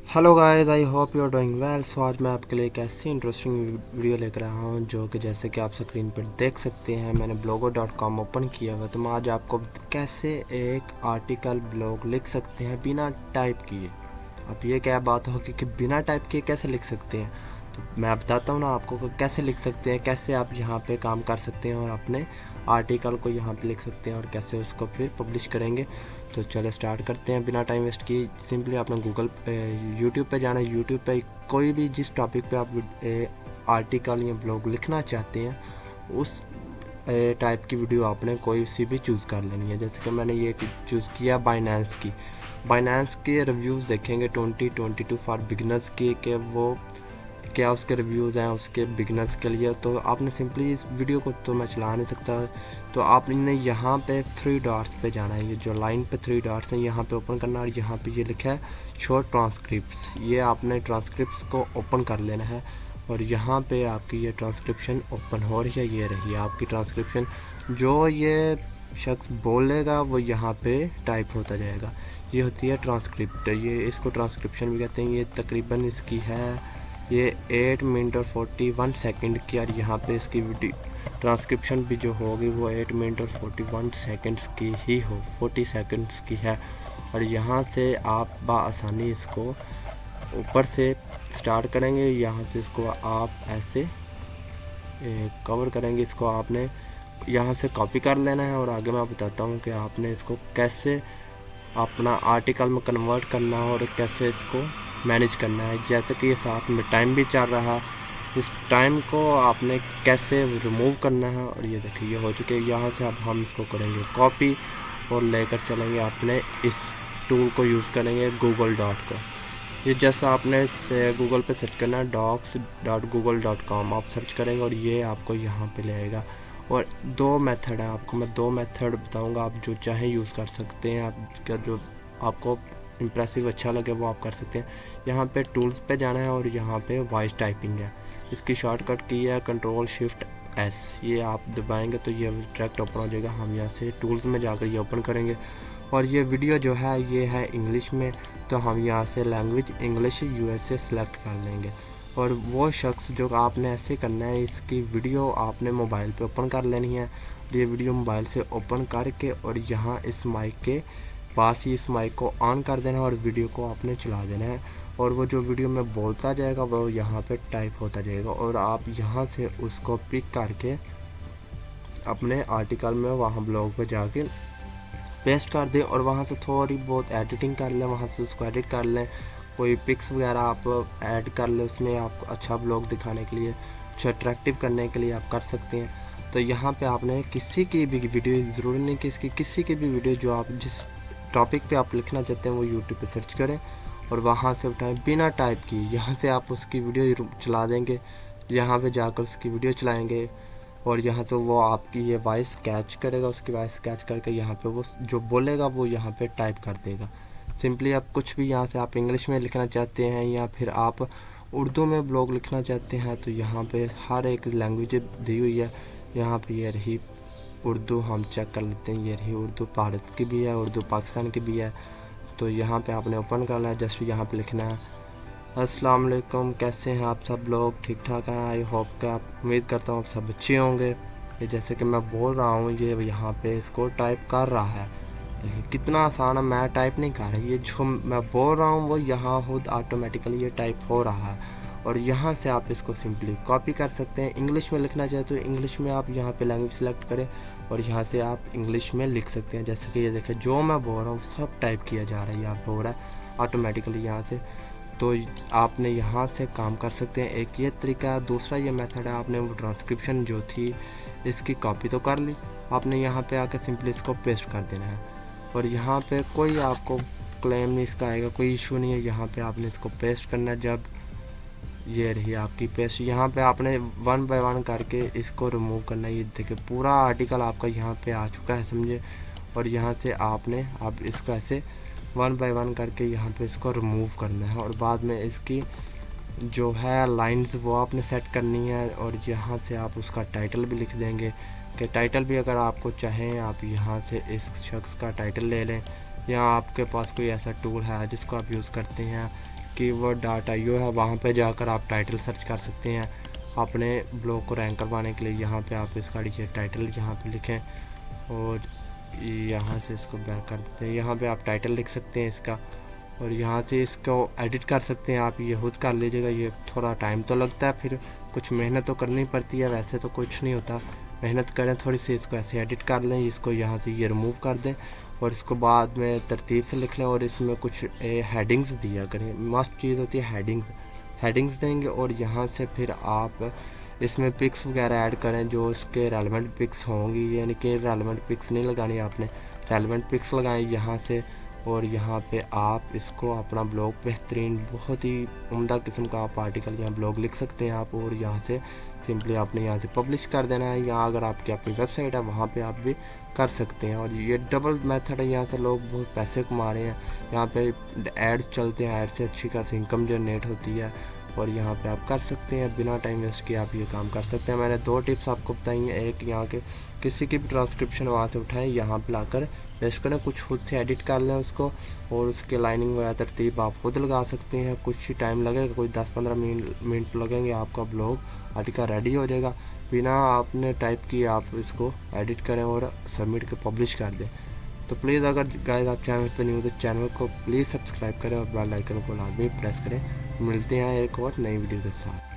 Hello guys, I hope you are doing well. So आज मैं आपके लिए एक ऐसी इंटरेस्टिंग वीडियो लेकर आया हूँ जो कि जैसे कि आप स्क्रीन पर देख सकते हैं, मैंने blogo.com ओपन किया हुआ। तो मैं आज आपको कैसे एक आर्टिकल ब्लॉग लिख सकते हैं बिना टाइप किए। अब ये क्या बात होगी कि बिना टाइप किए कैसे लिख सकते हैं, तो मैं बताता हूँ ना आपको कि कैसे लिख सकते हैं, कैसे आप यहाँ पे काम कर सकते हैं और अपने आर्टिकल को यहाँ पे लिख सकते हैं और कैसे उसको फिर पब्लिश करेंगे। तो चलो स्टार्ट करते हैं बिना टाइम वेस्ट किए। सिंपली आपने गूगल पे यूट्यूब पे जाना है। यूट्यूब पे कोई भी जिस टॉपिक पे आप आर्टिकल या ब्लॉग लिखना चाहते हैं उस टाइप की वीडियो आपने कोई सी भी चूज़ कर लेनी है। जैसे कि मैंने ये चूज़ किया बाइनेंस की। बाइनेंस के रिव्यूज़ देखेंगे 2022 फॉर बिगनर्स की, कि वो क्या उसके रिव्यूज़ हैं उसके बिगनर्स के लिए। तो आपने सिंपली इस वीडियो को तो मैं चला नहीं सकता, तो आपने यहाँ पे 3 डॉट्स पे जाना है। ये जो लाइन पे 3 डॉट्स हैं यहाँ पे ओपन करना, और यहाँ पे ये लिखा है शो ट्रांसक्रिप्ट्स। ये आपने ट्रांसक्रिप्ट्स को ओपन कर लेना है और यहाँ पे आपकी ये ट्रांसक्रिप्शन ओपन हो रही है। ये रही आपकी ट्रांसक्रिप्शन। जो ये शख्स बोलेगा वो यहाँ पे टाइप होता जाएगा। ये होती है ट्रांसक्रिप्ट, ये इसको ट्रांसक्रिप्शन भी कहते हैं। ये तकरीबन इसकी है ये 8 मिनट और 41 सेकंड की, और यहाँ पे इसकी ट्रांसक्रिप्शन भी जो होगी वो 8 मिनट और 41 सेकंड्स की ही हो, 40 सेकंड्स की है। और यहाँ से आप बआसानी इसको ऊपर से स्टार्ट करेंगे, यहाँ से इसको आप ऐसे कवर करेंगे। इसको आपने यहाँ से कॉपी कर लेना है और आगे मैं बताता हूँ कि आपने इसको कैसे अपना आर्टिकल में कन्वर्ट करना है और कैसे इसको मैनेज करना है। जैसे कि ये साथ में टाइम भी चल रहा है, इस टाइम को आपने कैसे रिमूव करना है। और ये देखिए ये हो चुके हैं। यहाँ से अब हम इसको करेंगे कॉपी और लेकर चलेंगे अपने इस टूल को यूज़ करेंगे गूगल डॉट को। ये जैसा आपने गूगल पे सर्च करना है docs.google.com आप सर्च करेंगे और ये आपको यहाँ पे ले आएगा। और 2 मेथड है, आपको मैं 2 मेथड बताऊंगा, आप जो चाहें यूज़ कर सकते हैं। आपका जो आपको इम्प्रेसिव अच्छा लगे वो आप कर सकते हैं। यहाँ पे टूल्स पे जाना है और यहाँ पे वॉइस टाइपिंग है। इसकी शॉर्टकट की है Ctrl+Shift+S। ये आप दबाएंगे तो ये डायरेक्ट ओपन हो जाएगा। हम यहाँ से टूल्स में जाकर ये ओपन करेंगे और ये वीडियो जो है ये है इंग्लिश में, तो हम यहाँ से लैंग्वेज इंग्लिश USA सेलेक्ट कर लेंगे। और वो शख्स जो आपने ऐसे करना है, इसकी वीडियो आपने मोबाइल पे ओपन कर लेनी है। ये वीडियो मोबाइल से ओपन करके और यहाँ इस माइक के पास ही इस माइक को ऑन कर देना है और वीडियो को आपने चला देना है। और वो जो वीडियो में बोलता जाएगा वो यहाँ पे टाइप होता जाएगा और आप यहाँ से उसको पिक करके अपने आर्टिकल में वहाँ ब्लॉग पे जाके पेस्ट कर दें और वहाँ से थोड़ी बहुत एडिटिंग कर लें, वहाँ से उसको एडिट कर लें। कोई पिक्स वगैरह आप ऐड कर लें उसमें, आपको अच्छा ब्लॉग दिखाने के लिए, अच्छा अट्रैक्टिव करने के लिए आप कर सकते हैं। तो यहाँ पे आपने किसी की भी वीडियो, ज़रूरी नहीं कि इसकी, किसी की भी वीडियो जो आप जिस टॉपिक पे आप लिखना चाहते हैं वो यूट्यूब पे सर्च करें और वहाँ से उठाएं बिना टाइप की। यहाँ से आप उसकी वीडियो चला देंगे, यहाँ पे जाकर उसकी वीडियो चलाएँगे और यहाँ से वो आपकी ये वॉइस कैच करेगा। उसकी वॉइस कैच करके यहाँ पे वो जो बोलेगा वो यहाँ पे टाइप कर देगा। सिंपली आप कुछ भी यहाँ से आप इंग्लिश में लिखना चाहते हैं या फिर आप उर्दू में ब्लॉग लिखना चाहते हैं तो यहाँ पे हर एक लैंग्वेज दी हुई है। यहाँ पे ये रही उर्दू, हम चेक कर लेते हैं। ये रही उर्दू, भारत की भी है, उर्दू पाकिस्तान की भी है। तो यहाँ पे आपने ओपन करना है, जस्ट यहाँ पे लिखना है अस्सलाम वालेकुम, कैसे हैं आप सब लोग, ठीक ठाक हैं। आई होप का आप, उम्मीद करता हूँ आप सब अच्छे होंगे। ये जैसे कि मैं बोल रहा हूँ ये यहाँ पे इसको टाइप कर रहा है। देखिए कितना आसान है, मैं टाइप नहीं कर रहा, ये जो मैं बोल रहा हूँ वो यहाँ खुद ऑटोमेटिकली ये टाइप हो रहा है। और यहाँ से आप इसको सिंपली कॉपी कर सकते हैं। इंग्लिश में लिखना चाहे तो इंग्लिश में आप यहाँ पे लैंग्वेज सेलेक्ट करें और यहाँ से आप इंग्लिश में लिख सकते हैं। जैसे कि ये देखें जो मैं बोल रहा हूँ सब टाइप किया जा रहा है, यहाँ पर हो रहा है ऑटोमेटिकली यहाँ से। तो आपने यहाँ से काम कर सकते हैं। एक ये तरीका है। दूसरा ये मेथड है, आपने वो ट्रांसक्रिप्शन जो थी इसकी कॉपी तो कर ली, आपने यहाँ पे आकर सिंपली इसको पेस्ट कर देना है और यहाँ पे कोई आपको क्लेम नहीं इसका आएगा, कोई इशू नहीं है। यहाँ पे आपने इसको पेस्ट करना है। जब ये रही आपकी पेस्ट, यहाँ पे आपने 1 बाय 1 करके इसको रिमूव करना है। ये देखिए पूरा आर्टिकल आपका यहाँ पे आ चुका है, समझे। और यहाँ से आपने अब इसको ऐसे 1 बाय 1 करके यहाँ पे इसको रिमूव करना है और बाद में इसकी जो है लाइंस वो आपने सेट करनी है। और यहाँ से आप उसका टाइटल भी लिख देंगे कि टाइटल भी अगर आपको चाहें आप यहाँ से इस शख्स का टाइटल ले लें, या आपके पास कोई ऐसा टूल है जिसको आप यूज़ करते हैं keyword.io है, वहाँ पे जाकर आप टाइटल सर्च कर सकते हैं अपने ब्लॉग को रैंक करवाने के लिए। यहाँ पे आप इसका ये टाइटल यहाँ पे लिखें और यहाँ से इसको बैक कर देते हैं। यहाँ पे आप टाइटल लिख सकते हैं इसका और यहाँ से इसको एडिट कर सकते हैं। आप ये खुद कर लीजिएगा, ये थोड़ा टाइम तो लगता है, फिर कुछ मेहनत तो करनी पड़ती है, वैसे तो कुछ नहीं होता। मेहनत करें थोड़ी सी, इसको ऐसे एडिट कर लें, इसको यहाँ से ये रिमूव कर दें और इसको बाद में तरतीब से लिख लें और इसमें कुछ हेडिंग्स दिया करें। मस्त चीज़ होती है हेडिंग्स देंगे और यहाँ से फिर आप इसमें पिक्स वगैरह ऐड करें जो उसके रेलेवेंट पिक्स होंगी, यानी कि रेलेवेंट पिक्स नहीं लगानी आपने, रेलेवेंट पिक्स लगाएं यहाँ से। और यहाँ पे आप इसको अपना ब्लॉग बेहतरीन बहुत ही उम्दा किस्म का आप आर्टिकल यहाँ ब्लॉग लिख सकते हैं आप, और यहाँ से सिंपली आपने यहाँ से पब्लिश कर देना है। यहाँ अगर आपकी अपनी वेबसाइट है वहाँ पे आप भी कर सकते हैं। और ये डबल मेथड है, यहाँ से लोग बहुत पैसे कमा रहे हैं। यहाँ पे एड्स चलते हैं, एड से अच्छी खासी इनकम जनरेट होती है और यहाँ पे आप कर सकते हैं बिना टाइम वेस्ट किए आप ये काम कर सकते हैं। मैंने 2 टिप्स आपको बताई हैं। एक, यहाँ के किसी की भी ट्रांसक्रिप्शन वहाँ से उठाएं, यहाँ पे लाकर पेस्ट करें, कुछ खुद से एडिट कर लें उसको और उसके लाइनिंग वगैरह तरतीब आप खुद लगा सकते हैं। कुछ ही टाइम लगेगा, कोई 10-15 मिनट लगेंगे, आपका ब्लॉग आर्टिकल रेडी हो जाएगा। बिना आपने टाइप किए आप इसको एडिट करें और सबमिट के पब्लिश कर दें। तो प्लीज़ अगर गाइस आप चैनल पर न्यू तो चैनल को प्लीज़ सब्सक्राइब करें और बेल आइकन को लाजमी प्रेस करें। मिलते हैं एक और नई वीडियो के साथ।